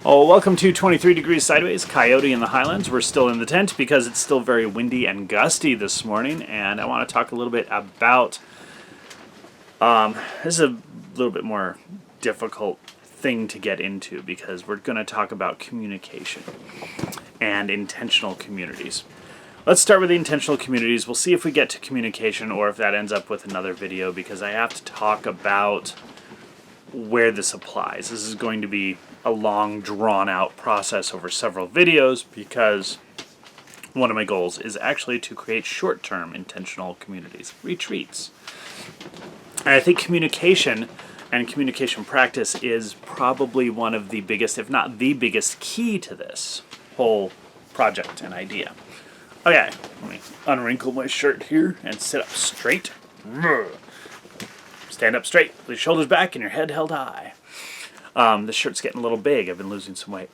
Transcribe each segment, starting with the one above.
Oh, welcome to 23 Degrees Sideways, Coyote in the Highlands. We're still in the tent because it's still very windy and gusty this morning, and I want to talk a little bit about, this is a little bit more difficult thing to get into because we're going to talk about communication and intentional communities. Let's start with the intentional communities. We'll see if we get to communication or if that ends up with another video because I have to talk about where this applies. This is going to be a long, drawn-out process over several videos because one of my goals is actually to create short-term intentional communities, retreats. And I think communication and communication practice is probably one of the biggest, if not the biggest, key to this whole project and idea. Okay, let me unwrinkle my shirt here and sit up straight. Stand up straight, with your shoulders back and your head held high. The shirt's getting a little big. I've been losing some weight.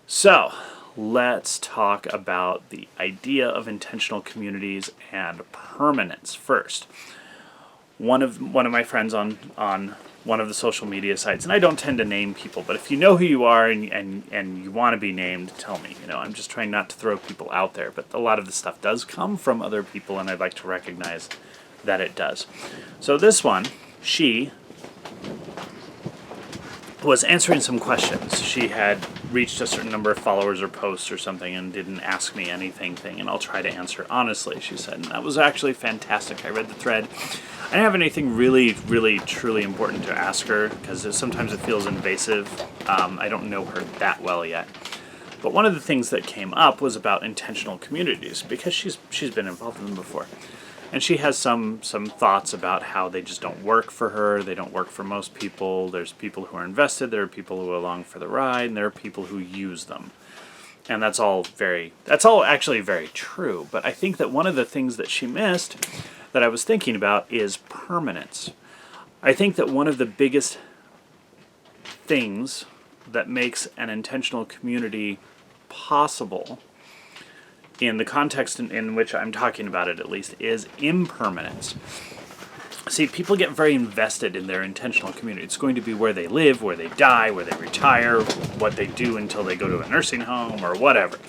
So, let's talk about the idea of intentional communities and permanence first. One of my friends on one of the social media sites, and I don't tend to name people, but if you know who you are and you want to be named, tell me. I'm just trying not to throw people out there, but a lot of the stuff does come from other people, and I'd like to recognize that it does. So this one, she was answering some questions. She had reached a certain number of followers or posts or something and didn't ask me anything, and I'll try to answer honestly, she said. And that was actually fantastic. I read the thread. I didn't have anything really, really, truly important to ask her because sometimes it feels invasive. I don't know her that well yet. But one of the things that came up was about intentional communities because she's been involved in them before. And she has some thoughts about how they just don't work for her. They don't work for most people. There's people who are invested. There are people who are along for the ride. And there are people who use them. And that's all actually very true. But I think that one of the things that she missed that I was thinking about is permanence. I think that one of the biggest things that makes an intentional community possible in the context in which I'm talking about it at least, is impermanence. See, people get very invested in their intentional community. It's going to be where they live, where they die, where they retire, what they do until they go to a nursing home or whatever.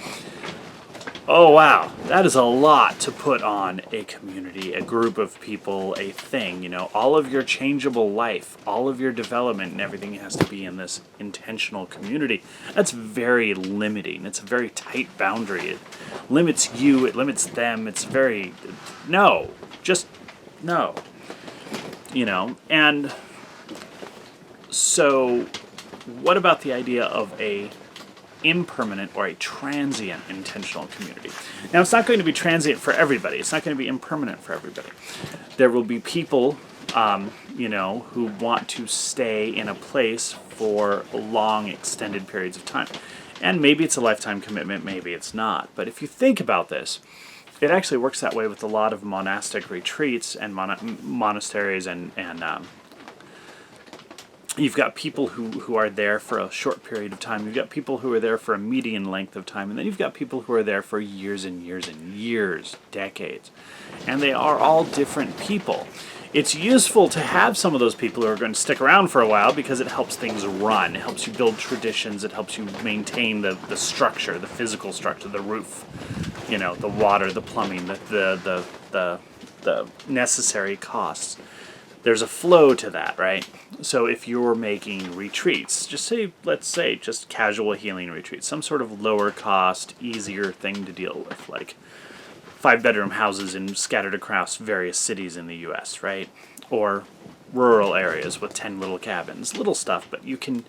Oh wow, that is a lot to put on a community, a group of people, a thing. All of your changeable life, all of your development and everything has to be in this intentional community. That's very limiting. It's a very tight boundary. It limits you, it limits them. It's very, no, just no. And so what about the idea of a impermanent or a transient intentional community? Now, it's not going to be transient for everybody. It's not going to be impermanent for everybody. There will be people, who want to stay in a place for long, extended periods of time. And maybe it's a lifetime commitment, maybe it's not. But if you think about this, it actually works that way with a lot of monastic retreats and monasteries and you've got people who are there for a short period of time. You've got people who are there for a median length of time. And then you've got people who are there for years and years and years, decades. And they are all different people. It's useful to have some of those people who are going to stick around for a while because it helps things run. It helps you build traditions. It helps you maintain the structure, the physical structure, the roof, the water, the plumbing, the necessary costs. There's a flow to that, right? So if you're making retreats, let's say just casual healing retreats, some sort of lower cost, easier thing to deal with, like 5-bedroom houses scattered across various cities in the US, right? Or rural areas with 10 little cabins, little stuff, but you can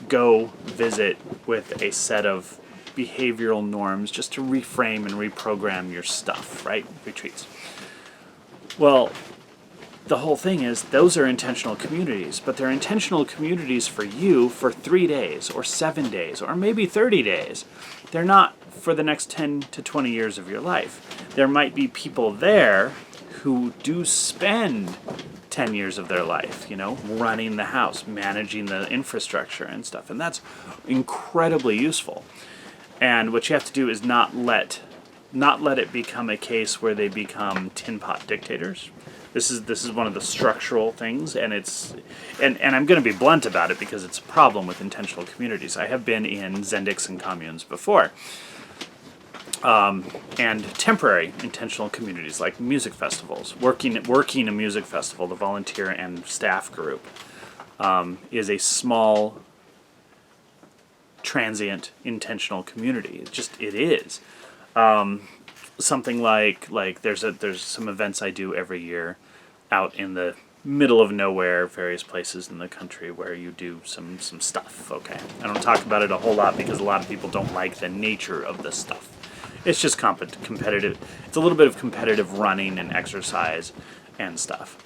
go visit with a set of behavioral norms just to reframe and reprogram your stuff, right? Retreats. Well, the whole thing is those are intentional communities, but they're intentional communities for you for 3 days or 7 days or maybe 30 days. They're not for the next 10 to 20 years of your life. There might be people there who do spend 10 years of their life, running the house, managing the infrastructure and stuff, and that's incredibly useful. And what you have to do is not let not let it become a case where they become tin pot dictators. This is one of the structural things, and I'm going to be blunt about it because it's a problem with intentional communities. I have been in Zen-Dixon communes before, and temporary intentional communities like music festivals. Working a music festival, the volunteer and staff group is a small transient intentional community. It is. Something like there's some events I do every year out in the middle of nowhere, various places in the country where you do some stuff. Okay, I don't talk about it a whole lot because a lot of people don't like the nature of the stuff. It's just competitive. It's a little bit of competitive running and exercise and stuff.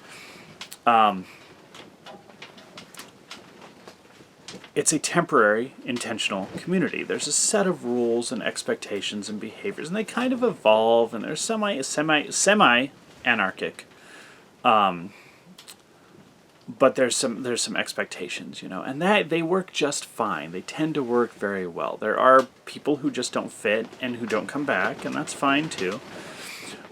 It's a temporary, intentional community. There's a set of rules and expectations and behaviors, and they kind of evolve, and they're semi-anarchic. But there's some expectations, and that they work just fine. They tend to work very well. There are people who just don't fit and who don't come back, and that's fine too.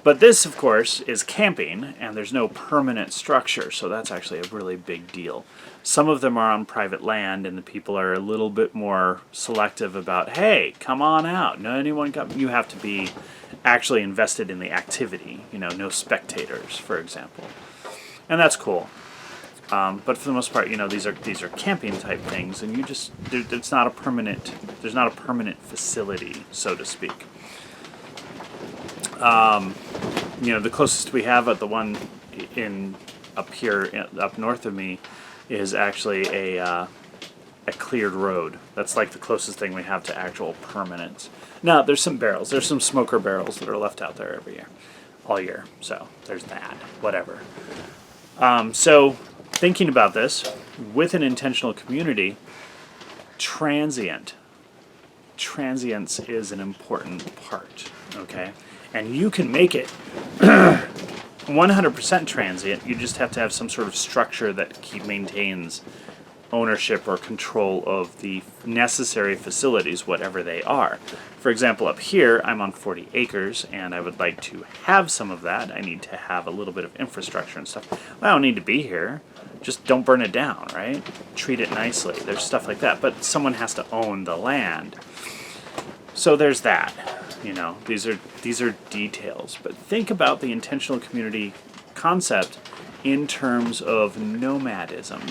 But this, of course, is camping, and there's no permanent structure, so that's actually a really big deal. Some of them are on private land, and the people are a little bit more selective about, hey, come on out. No, you have to be actually invested in the activity, no spectators, for example. And that's cool. But for the most part, these are camping type things, and there's not a permanent facility, so to speak. The closest we have at the one up north of me is actually a cleared road. That's like the closest thing we have to actual permanence. Now, there's some barrels. There's some smoker barrels that are left out there all year. So there's that. Whatever. So thinking about this, with an intentional community, transience is an important part. Okay, and you can make it 100% transient. You just have to have some sort of structure that maintains ownership or control of the necessary facilities, whatever they are. For example, up here, I'm on 40 acres, and I would like to have some of that. I need to have a little bit of infrastructure and stuff. Well, I don't need to be here. Just don't burn it down, right? Treat it nicely. There's stuff like that. But someone has to own the land. So there's that. These are details. But think about the intentional community concept in terms of nomadism.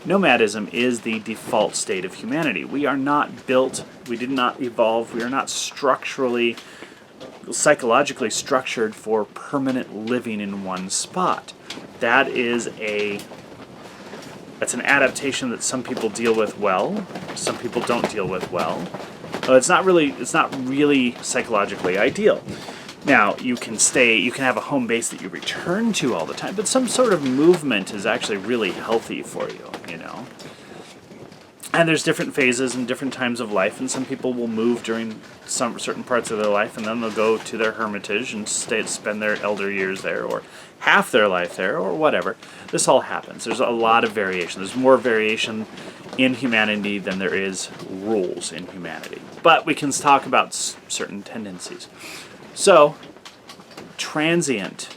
Nomadism is the default state of humanity. We are not built, we did not evolve, we are not psychologically structured for permanent living in one spot. That's an adaptation that some people deal with well, some people don't deal with well. It's not really psychologically ideal. Now, you can have a home base that you return to all the time, but some sort of movement is actually really healthy for you, And there's different phases and different times of life, and some people will move during some certain parts of their life, and then they'll go to their hermitage and spend their elder years there, or half their life there, or whatever. This all happens. There's a lot of variation. There's more variation in humanity than there is rules in humanity. But we can talk about certain tendencies. So, transient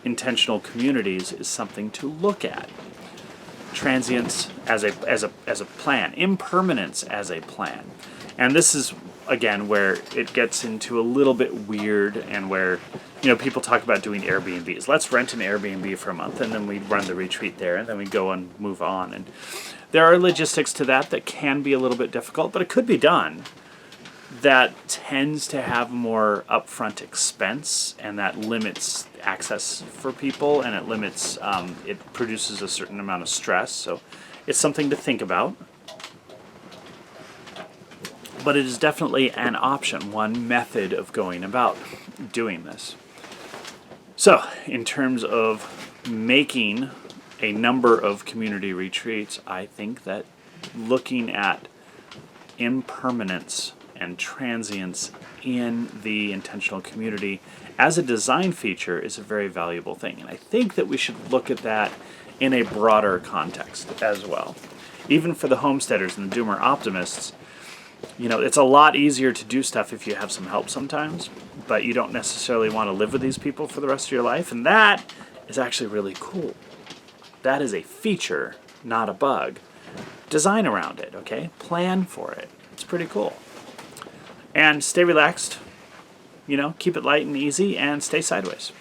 intentional communities is something to look at. Transience as a plan, impermanence as a plan. And this is, again, where it gets into a little bit weird, and where people talk about doing Airbnbs. Let's rent an Airbnb for a month, and then we run the retreat there, and then we go and move on. And there are logistics to that can be a little bit difficult, but it could be done. That tends to have more upfront expense, and that limits access for people, and it produces a certain amount of stress. So it's something to think about. But it is definitely an option, one method of going about doing this. So, in terms of making a number of community retreats, I think that looking at impermanence and transience in the intentional community as a design feature is a very valuable thing. And I think that we should look at that in a broader context as well. Even for the homesteaders and the doomer optimists, You know, it's a lot easier to do stuff if you have some help sometimes, but you don't necessarily want to live with these people for the rest of your life, and that is actually really cool. That is a feature, not a bug. Design around it, okay? Plan for it. It's pretty cool. And stay relaxed, you know, keep it light and easy, and stay sideways.